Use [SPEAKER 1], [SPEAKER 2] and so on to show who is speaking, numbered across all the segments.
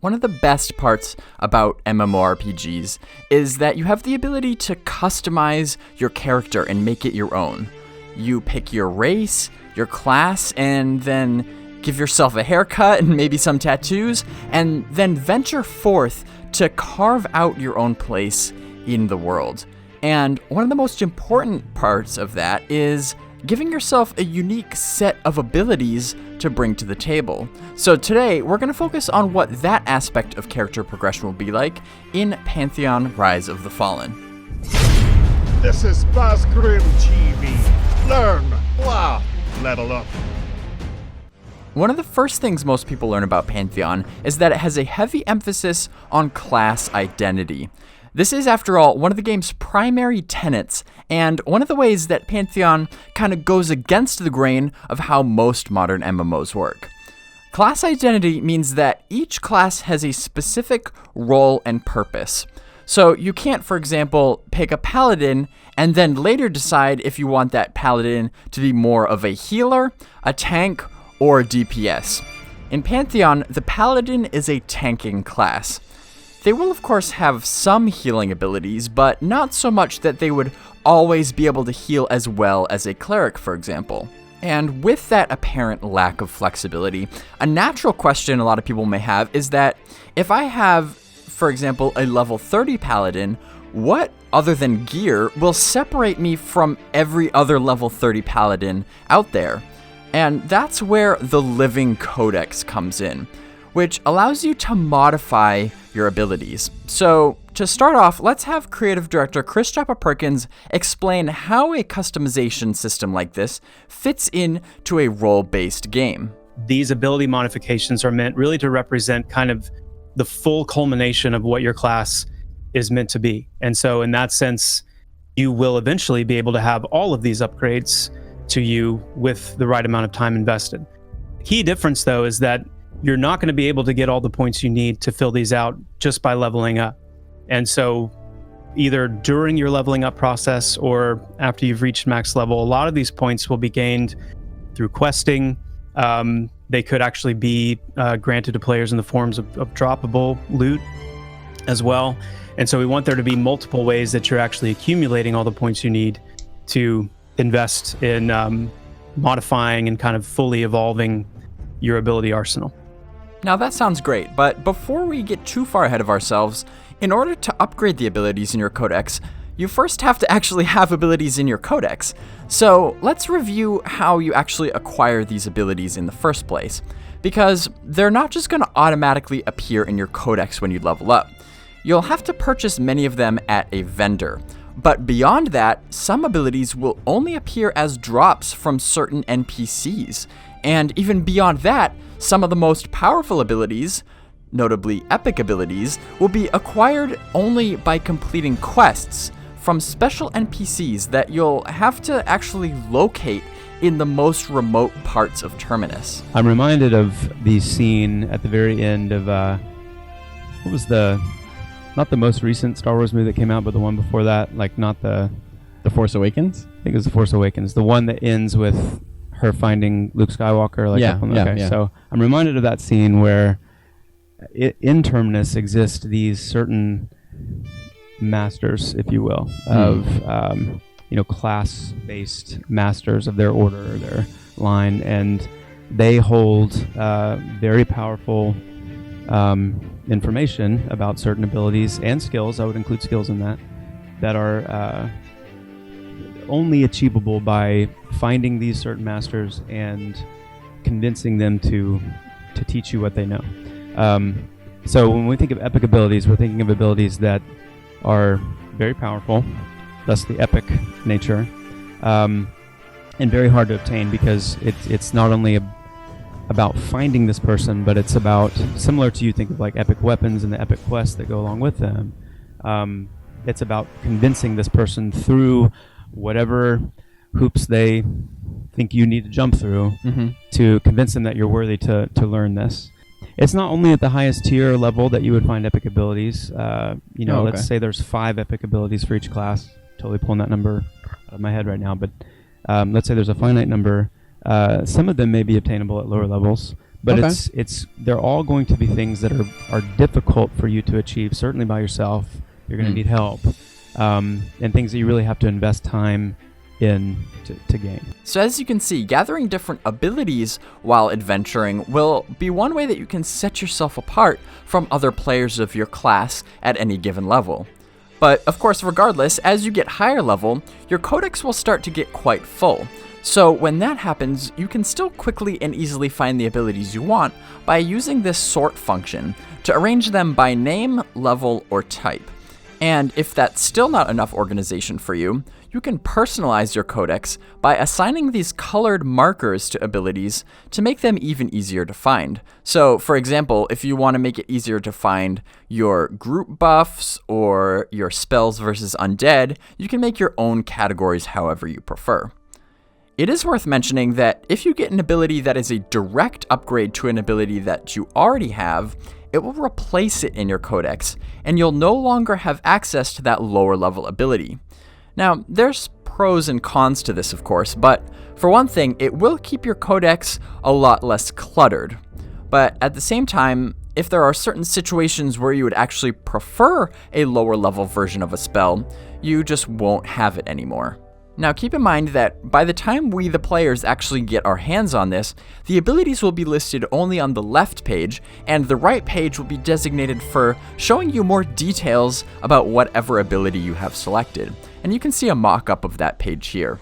[SPEAKER 1] One of the best parts about MMORPGs is that you have the ability to customize your character and make it your own. You pick your race, your class, and then give yourself a haircut and maybe some tattoos, and then venture forth to carve out your own place in the world. And one of the most important parts of that is giving yourself a unique set of abilities to bring to the table. So today, we're going to focus on what that aspect of character progression will be like in Pantheon Rise of the Fallen.
[SPEAKER 2] This is BazgrimTV. Learn, laugh, level up.
[SPEAKER 1] One of the first things most people learn about Pantheon is that it has a heavy emphasis on class identity. This is, after all, one of the game's primary tenets, and one of the ways that Pantheon kind of goes against the grain of how most modern MMOs work. Class identity means that each class has a specific role and purpose. So you can't, for example, pick a paladin and then later decide if you want that paladin to be more of a healer, a tank, or a DPS. In Pantheon, the paladin is a tanking class. They will, of course, have some healing abilities, but not so much that they would always be able to heal as well as a cleric, for example. And with that apparent lack of flexibility, a natural question a lot of people may have is that if I have, for example, a level 30 paladin, what other than gear will separate me from every other level 30 paladin out there? And that's where the Living Codex comes in, which allows you to modify your abilities. So to start off, let's have creative director Chris Joppa-Perkins explain how a customization system like this fits into a role-based game.
[SPEAKER 3] These ability modifications are meant really to represent kind of the full culmination of what your class is meant to be. And so in that sense, you will eventually be able to have all of these upgrades to you with the right amount of time invested. The key difference, though, is that you're not going to be able to get all the points you need to fill these out just by leveling up. And so either during your leveling up process or after you've reached max level, a lot of these points will be gained through questing. They could actually be granted to players in the forms of droppable loot as well. And so we want there to be multiple ways that you're actually accumulating all the points you need to invest in modifying and kind of fully evolving your ability arsenal.
[SPEAKER 1] Now that sounds great, but before we get too far ahead of ourselves, in order to upgrade the abilities in your codex, you first have to actually have abilities in your codex. So let's review how you actually acquire these abilities in the first place, because they're not just going to automatically appear in your codex when you level up. You'll have to purchase many of them at a vendor. But beyond that, some abilities will only appear as drops from certain NPCs. And even beyond that, some of the most powerful abilities, notably epic abilities, will be acquired only by completing quests from special NPCs that you'll have to actually locate in the most remote parts of Terminus.
[SPEAKER 4] I'm reminded of the scene at the very end of, what was not the most recent Star Wars movie that came out, but the one before that, like not the
[SPEAKER 5] Force Awakens?
[SPEAKER 4] I think it was The Force Awakens, the one that ends with her finding Luke Skywalker.
[SPEAKER 5] Yeah.
[SPEAKER 4] So I'm reminded of that scene where in Terminus exist these certain masters, if you will, of class-based masters of their order or their line, and they hold very powerful information about certain abilities and skills. I would include skills in that are only achievable by finding these certain masters and convincing them to teach you what they know. So when we think of epic abilities, we're thinking of abilities that are very powerful, thus the epic nature, and very hard to obtain because it's not only about finding this person, but it's about, similar to you think of like epic weapons and the epic quests that go along with them, it's about convincing this person through whatever hoops they think you need to jump through to convince them that you're worthy to learn this. It's not only at the highest tier level that you would find epic abilities. Let's say there's 5 epic abilities for each class. Totally pulling that number out of my head right now, but let's say there's a finite number. Some of them may be obtainable at lower levels, But
[SPEAKER 5] Okay.
[SPEAKER 4] they're all going to be things that are difficult for you to achieve. Certainly by yourself, you're going to need help, and things that you really have to invest time in to gain.
[SPEAKER 1] So as you can see, gathering different abilities while adventuring will be one way that you can set yourself apart from other players of your class at any given level. But of course, regardless, as you get higher level, your codex will start to get quite full. So when that happens, you can still quickly and easily find the abilities you want by using this sort function to arrange them by name, level, or type. And if that's still not enough organization for you, you can personalize your codex by assigning these colored markers to abilities to make them even easier to find. So, for example, if you want to make it easier to find your group buffs or your spells versus undead, you can make your own categories however you prefer. It is worth mentioning that if you get an ability that is a direct upgrade to an ability that you already have, it will replace it in your codex, and you'll no longer have access to that lower level ability. Now, there's pros and cons to this, of course, but for one thing, it will keep your codex a lot less cluttered. But at the same time, if there are certain situations where you would actually prefer a lower level version of a spell, you just won't have it anymore. Now keep in mind that by the time we, the players, actually get our hands on this, the abilities will be listed only on the left page, and the right page will be designated for showing you more details about whatever ability you have selected. And you can see a mock-up of that page here.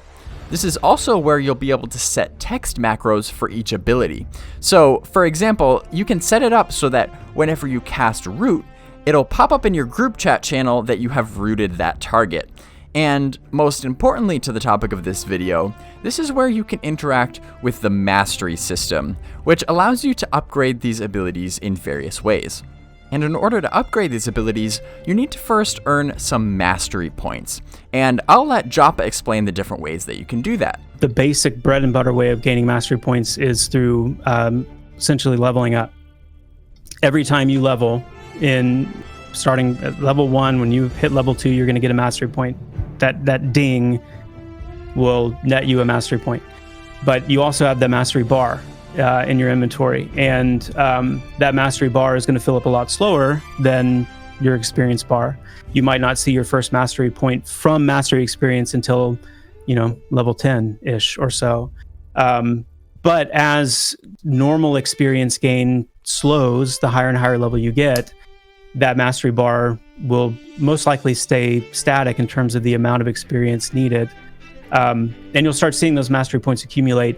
[SPEAKER 1] This is also where you'll be able to set text macros for each ability. So, for example, you can set it up so that whenever you cast Root, it'll pop up in your group chat channel that you have rooted that target. And most importantly to the topic of this video, this is where you can interact with the mastery system, which allows you to upgrade these abilities in various ways. And in order to upgrade these abilities, you need to first earn some mastery points. And I'll let Joppa explain the different ways that you can do that.
[SPEAKER 3] The basic bread and butter way of gaining mastery points is through essentially leveling up. Every time you level, starting at level 1, when you hit level 2, you're going to get a mastery point. That ding will net you a mastery point. But you also have the mastery bar in your inventory, and that mastery bar is going to fill up a lot slower than your experience bar. You might not see your first mastery point from mastery experience until, level 10-ish or so. But as normal experience gain slows, the higher and higher level you get, that mastery bar will most likely stay static in terms of the amount of experience needed. And you'll start seeing those mastery points accumulate.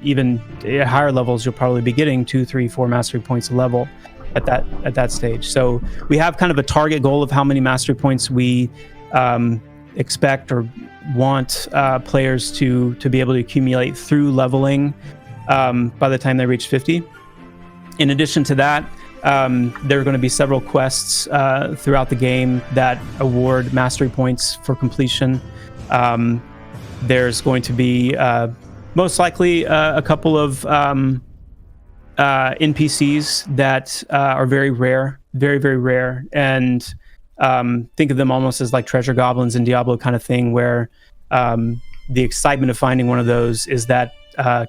[SPEAKER 3] Even at higher levels, you'll probably be getting 2, 3, 4 mastery points a level at that stage. So we have kind of a target goal of how many mastery points we expect or want players to be able to accumulate through leveling by the time they reach 50. In addition to that, there are going to be several quests throughout the game that award mastery points for completion. There's going to be most likely a couple of NPCs that are very rare, very, very rare. And think of them almost as like treasure goblins in Diablo kind of thing, where the excitement of finding one of those is that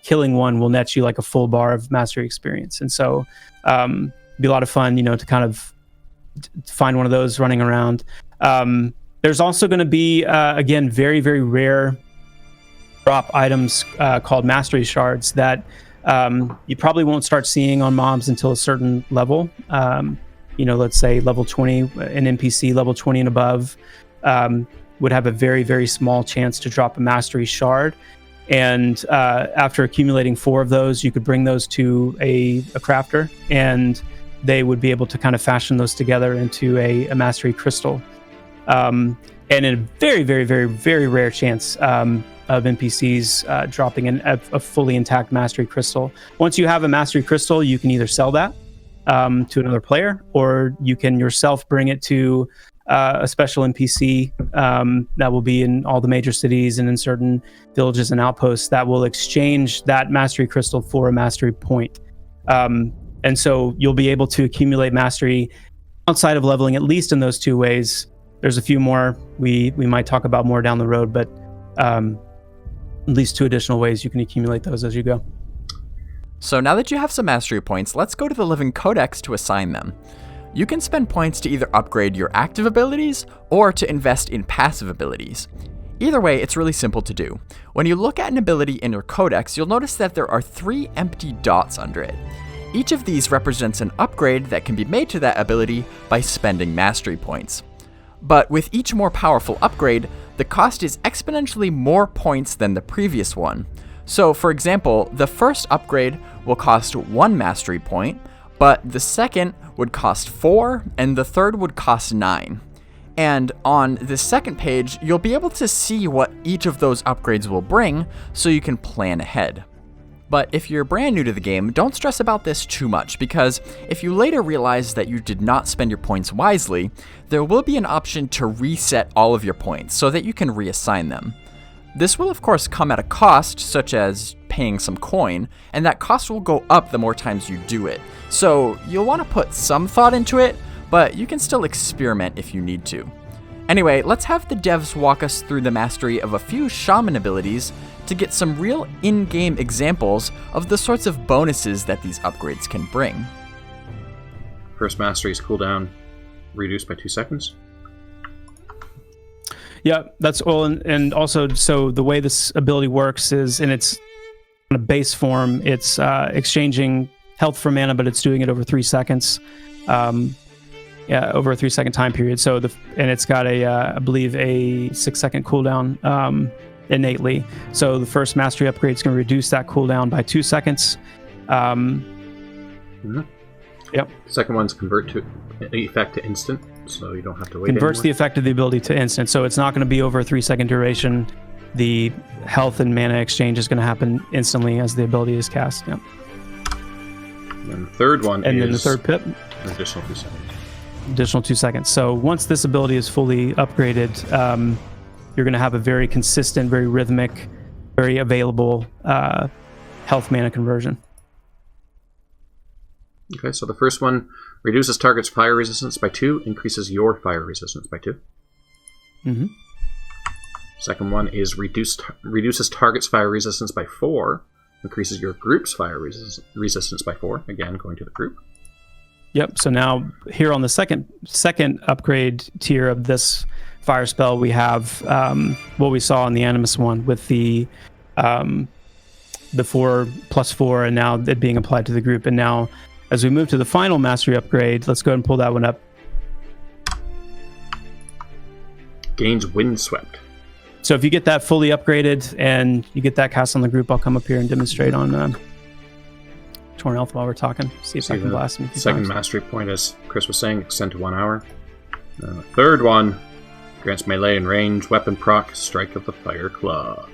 [SPEAKER 3] killing one will net you like a full bar of mastery experience. And so be a lot of fun, to kind of find one of those running around. There's also going to be, again, very, very rare drop items called mastery shards that you probably won't start seeing on mobs until a certain level. Let's say level 20, an NPC level 20 and above would have a very, very small chance to drop a mastery shard. And after accumulating 4 of those, you could bring those to a crafter, and they would be able to kind of fashion those together into a mastery crystal. And in a very, very, very, very rare chance of NPCs dropping a fully intact mastery crystal. Once you have a mastery crystal, you can either sell that to another player, or you can yourself bring it to a special NPC that will be in all the major cities and in certain villages and outposts that will exchange that mastery crystal for a mastery point. And so you'll be able to accumulate mastery outside of leveling, at least in those 2 ways. There's a few more we might talk about more down the road, but at least 2 additional ways you can accumulate those as you go.
[SPEAKER 1] So now that you have some mastery points, let's go to the Living Codex to assign them. You can spend points to either upgrade your active abilities or to invest in passive abilities. Either way, it's really simple to do. When you look at an ability in your codex, you'll notice that there are 3 empty dots under it. Each of these represents an upgrade that can be made to that ability by spending mastery points. But with each more powerful upgrade, the cost is exponentially more points than the previous one. So for example, the first upgrade will cost 1 mastery point, but the second would cost 4, and the third would cost 9. And on the second page, you'll be able to see what each of those upgrades will bring, so you can plan ahead. But if you're brand new to the game, don't stress about this too much, because if you later realize that you did not spend your points wisely, there will be an option to reset all of your points so that you can reassign them. This will of course come at a cost, such as paying some coin, and that cost will go up the more times you do it. So you'll want to put some thought into it, but you can still experiment if you need to. Anyway, let's have the devs walk us through the mastery of a few shaman abilities to get some real in-game examples of the sorts of bonuses that these upgrades can bring.
[SPEAKER 6] First mastery's cooldown reduced by 2 seconds.
[SPEAKER 3] Yeah, that's all. And also, so the way this ability works is in its kind of base form, it's exchanging health for mana, but it's doing it over 3 seconds. Over a 3 second time period. So and it's got I believe a 6 second cooldown innately. So the first mastery upgrade is going to reduce that cooldown by 2 seconds. Yep.
[SPEAKER 6] Second one's convert to effect to instant, so you don't have to wait.
[SPEAKER 3] Converts the effect of the ability to instant. So it's not going to be over a 3 second duration. The health and mana exchange is going to happen instantly as the ability is cast. Yep.
[SPEAKER 6] And the third one
[SPEAKER 3] and then the third pip.
[SPEAKER 6] An additional 2 seconds.
[SPEAKER 3] Additional 2 seconds. So once this ability is fully upgraded, you're going to have a very consistent, very rhythmic, very available health mana conversion.
[SPEAKER 6] Okay, so the first one reduces target's fire resistance by 2, increases your fire resistance by 2.
[SPEAKER 3] Mm-hmm.
[SPEAKER 6] Second one is reduces target's fire resistance by 4, increases your group's fire resistance by 4, again going to the group.
[SPEAKER 3] Yep. So now here on the second upgrade tier of this fire spell, we have what we saw in the Animus one with the 4+4, and now it being applied to the group. And now, as we move to the final mastery upgrade, let's go ahead and pull that one up.
[SPEAKER 6] Gains Windswept.
[SPEAKER 3] So if you get that fully upgraded and you get that cast on the group, I'll come up here and demonstrate on Torn Health while we're talking. See if I can blast him.
[SPEAKER 6] Second mastery point, as Chris was saying, extend to 1 hour. Third one grants melee and range weapon proc, Strike of the Fire Claw.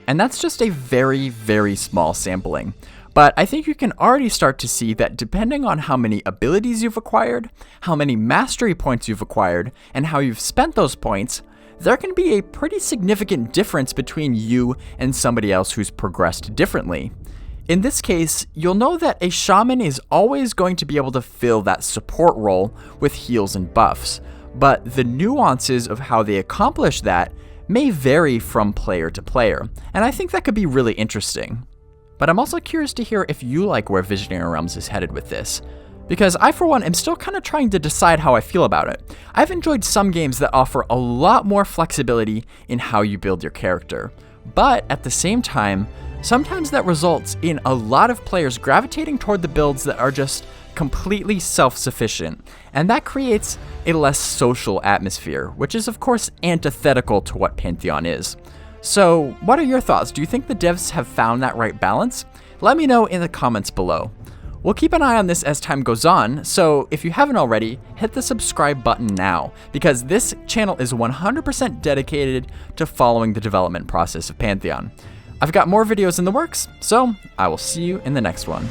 [SPEAKER 1] And that's just a very, very small sampling. But I think you can already start to see that depending on how many abilities you've acquired, how many mastery points you've acquired, and how you've spent those points, there can be a pretty significant difference between you and somebody else who's progressed differently. In this case, you'll know that a shaman is always going to be able to fill that support role with heals and buffs, but the nuances of how they accomplish that may vary from player to player, and I think that could be really interesting. But I'm also curious to hear if you like where Visionary Realms is headed with this, because I for one am still kind of trying to decide how I feel about it. I've enjoyed some games that offer a lot more flexibility in how you build your character, but at the same time, sometimes that results in a lot of players gravitating toward the builds that are just completely self-sufficient, and that creates a less social atmosphere, which is of course antithetical to what Pantheon is. So what are your thoughts? Do you think the devs have found that right balance? Let me know in the comments below. We'll keep an eye on this as time goes on, so if you haven't already, hit the subscribe button now, because this channel is 100% dedicated to following the development process of Pantheon. I've got more videos in the works, so I will see you in the next one.